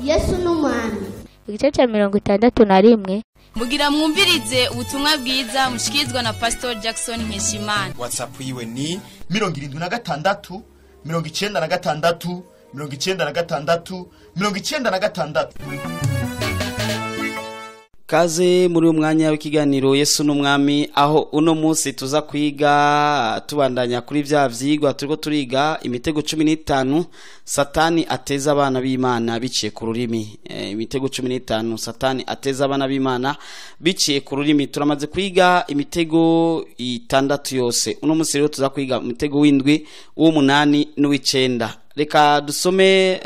Yesu n'umwami. Igice cya 61 mugira mwumvirize ubutumwa bwiza mushikizwa na Pastor Jackson Nkeshimana. WhatsApp yiwe ni 76 96 96 96. Kaze muri umwanya w'ikiganiro Yesu n'umwami, aho uno munsi tuza kwiga tubandanya kuri vya vyigwa turiko turiga imitego 15 Satani ateza abana b'Imana biciye ku rurimi. Imitego 15 Satani ateza abana b'Imana biciye ku rurimi. Turamaze kwiga imitego 6 yose. Uno munsi rero tuza kwiga imitego w'indwi, uw'umunani n'uw'icenda. Reka dusome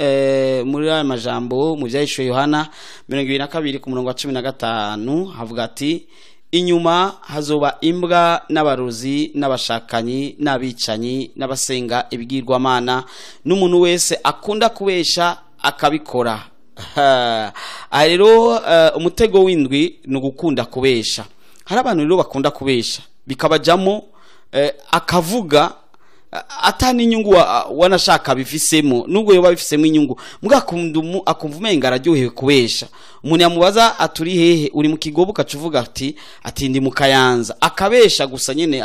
muri aya majambo mu byahishwe Yohana 22 ku murongo wa 15 havuga ati: inyuma hazoba imbwa n'abarozi n'abashakanyi n'abicanyi n'abasenga ibigirwamana n'umuntu wese akunda kubesha akabikora. Rero umutego w'indwi no gukunda kubesha. Hari abantu rero bakunda kubesha bikabajamo akavuga atani inyungu wanashaka bifisemo, nubwo yoba bifisemo inyungu mugakundumu akumva umenga araryohewe kubesha. Umuntu yamubaza aturi hehe, uri mu Kigobo, kacuvuga ati ndi mu Kayanza, akabesha gusa nyene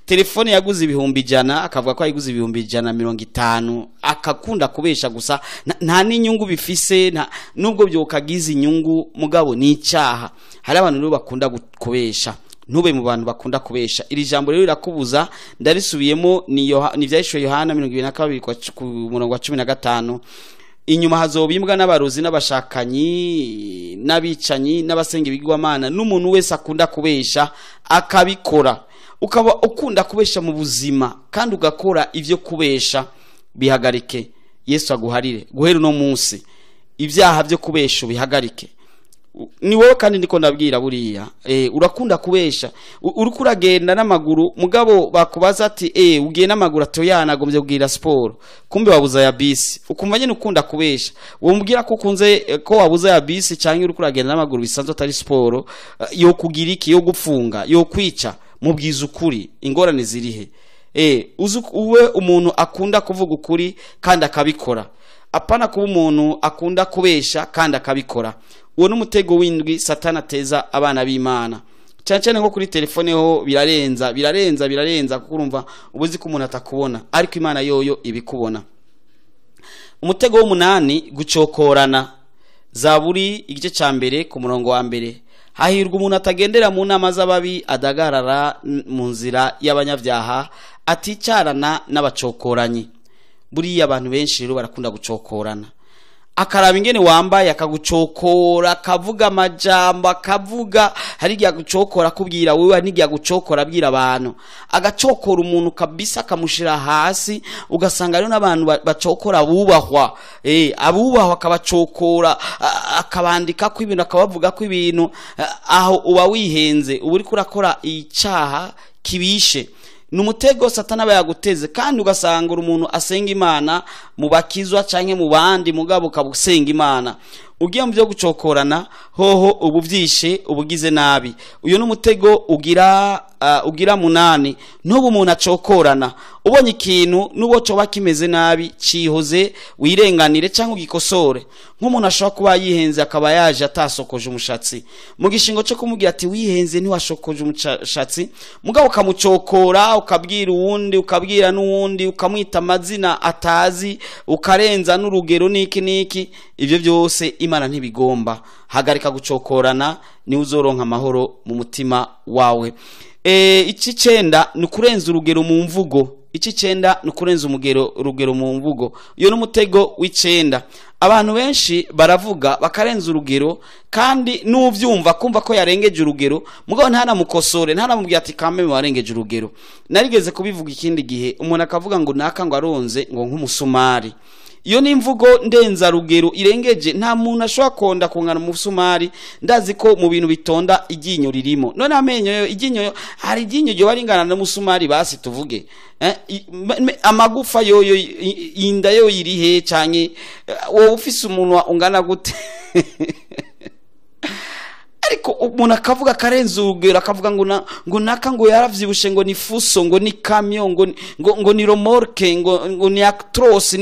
telefone yaguze 100 akavuga ko ayiguze 150, akakunda kubesha gusa nta n'inyungu bifise, nubwo byokagize inyungu mugabo ni icyaha. Hari abantu rero bakunda kubesha, ntube mu bantu bakunda kubesha. Iri jambo rero rirakubuza, ndarisubiyemo ni vyahishwe Yohana 22 ku murongo wa 15. Inyuma hazobimbwa n'abarozi n'abashakanyi n'abicanyi n'abasenga ibigirwamana n'umuntu wese akunda kubesha akabikora. Ukaba ukunda kubesha mu buzima kandi ugakora ivyo kubesha, bihagarike. Yesu aguharire guhera no munsi ivyaha byo kubesha bihagarike. Ni wowe kandi ndiko ndabwira buriya urakunda kubesha, uri kuragenda n'amaguru mugabo bakubaza ati ugiye n'amaguru atoyana agombye kugira sport, kumbe wabuza ya bisi, ukumva nyene ukunda kubesha. Wo mubwira ko kunze ko wabuza ya bisi cyangwa uri kuragenda n'amaguru bisanzwe atari sport, yo kugira iki, yo gupfunga, yo kwica, mubwiza ukuri ingorane zirihe. Uwe umuntu akunda kuvuga ukuri kandi akabikora, apana kuba umuntu akunda kubesha kandi akabikora. Uwo n'umutego w'indwi Satani ateza abana b'Imana. Cyane nko kuri telefone ho birarenza kukurumva ubuzi ko umuntu atakubona ariko Imana yoyo ibikubona. Umutego w'umunani gucokorana. Zaburi igice ca mbere ku murongo wa mbere: hahirwa umuntu atagendera mu nama z'ababi, adagarara mu nzira y'abanyavyaha, aticarana n'abacokoranyi. Buriya abantu benshi rero barakunda gucokorana. Akaraba ingene wambaye akagucokora, akavuga amajambo, akavuga hari igihe gucokora kubwira wewe, n'igihe gucokora abwira abantu, agacokora umuntu kabisa akamushira hasi. Ugasanga rero n'abantu bacokora abubahwa, abubahwa akabacokora, akabandika ko ibintu, akabavuga ko ibintu, aho uba wihenze, uba uri kurakora icaha kibishe. Numutego Satani aba yaguteze, kandi ugasanga umuntu asenga Imana mu bakizwa canke mu bandi mugabo kabusenga Imana. Ugiye mu byo gucokorana hoho ubuvyishe ubugize nabi. Uyo n'umutego ugira munani. N'ubu umuntu acokorana, ubonye ikintu nubo coba kimeze nabi cihoze wirenganire cyangwa ugikosore. Nk'umuntu ashobora kuba yihenze akaba yaje atasokoje umushatsi, mu gishingo cyo kumubwira ati wihenze ntiwashokoje umushatsi, mugabo ukamucokora, ukabwira uwundi, ukabwira n'uwundi, ukamwita amazina atazi, ukarenza n'urugero niki. Ivyo byose Imana ntibigomba. Hagarika gucokorana, ni uzoronka amahoro mu mutima wawe. Iki cenda ni kurenza urugero mu mvugo. Iki cenda ni kurenza urugero mu mvugo. Iyo n'umutego w'icenda. Abantu benshi baravuga bakarenza urugero, kandi n'uvyumva kumva ko yarengeje urugero, mugabo ntanamukosore, ntanamubwira ati kambe warengeje urugero. Narigeze kubivuga ikindi gihe, umuntu akavuga ngo naka ngo aronze ngo nk'umusumari. Iyo ni imvugo ndenza rugero irengeje. Nta muntu ashobora konda kungana umusumari. Ndazi ko mu bintu bitonda iginyo ririmo. None amenyo iginyo, hari iginyo ryo baringana n'umusumari basi tuvuge. Amagufa yoyo inda yo irihe canke wowe ufise umuntu ungana gute? ariko umuntu akavuga karenza urugero akavuga ngo naka ngo yaravyibushe ngo ni fuso ngo ni kamyo ngo ni remorque ngo ni actros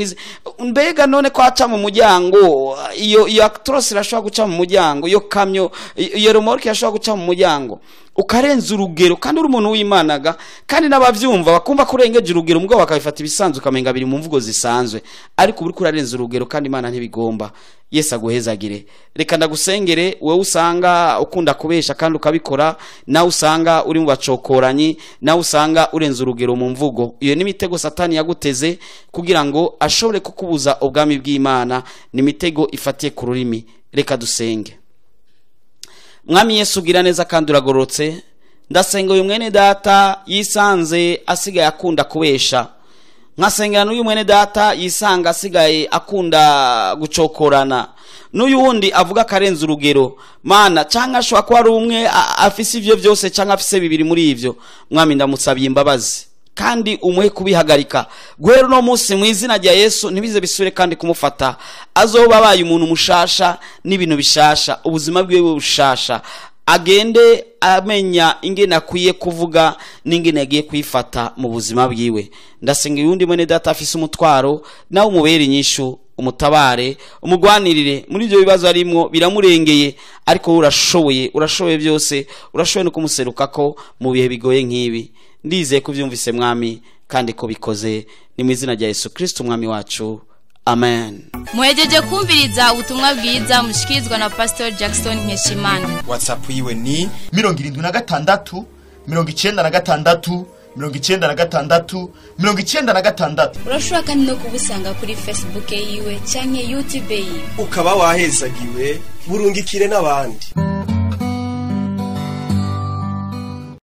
mbega none ko aca mu muryango iyo actros irashobora guca mu muryango iyo kamyo iyo remorque yashobora guca mu muryango ukarenza urugero kandi uri umuntu w'Imanaga kandi n'abavyumva bakumva kurengeje urugero mugabo bakabifata ibisanzwe kamenga biri mu mvugo zisanzwe ariko uri kurarenza urugero kandi Imana ntibigomba. Yesu aguhezagire. Reka ndagusengere wewe usanga ukunda kubesha kandi ukabikora, nawe usanga uri mu bacokoranyi, nawe usanga urenza urugero mu mvugo. Iyo ni imitego Satani yaguteze kugira ngo ashobore kukubuza ubwami bw'Imana, ni imitego ifatiye ku rurimi. Reka dusenge. Mwami Yesu gira neza kandi uragorotse, ndasenga uyu mwene data yisanze asigaye akunda kubesha, nkasengera n'uyu mwene data yisanga asigaye akunda gucokorana, n'uyu wundi avuga karenza urugero Mana cyangwa ashobora kuba ari umwe afise ivyo byose cyangwa afise bibiri muri ivyo. Mwami ndamusabiye imbabazi kandi umuhe kubihagarika guhera no munsi mu izina rya Yesu, ntibize bisure kandi kumufata, azoba abaye umuntu mushasha n'ibintu bishasha, ubuzima bwiwe bushasha, agende amenya ingene akwiye kuvuga n'ingene yagiye kwifata mu buzima bwiwe. Ndasenga yundi mwene data afise umutwaro, nawe umubere inyishu, umutabare, umugwanirire muri ibyo bibazo arimwo biramurengeye, ariko urashoboye byose, urashoboye no kumuserukako mu bihe bigoye nk'ibi. Ndizeye kuvyumvise Mwami kandi ko bikoze, ni mu izina rya Yesu Kristo Mwami wacu, amen. Muhejeje kumviriza ubutumwa bwiza mushikirizwa na Pastor Jackson Nkeshimana. WhatsApp yiwe ni 76 96 96. Urashobora kandi no kubusanga kuri Facebook yiwe canke YouTube yiwe. Ukaba wahezagiwe burungikire n'abandi.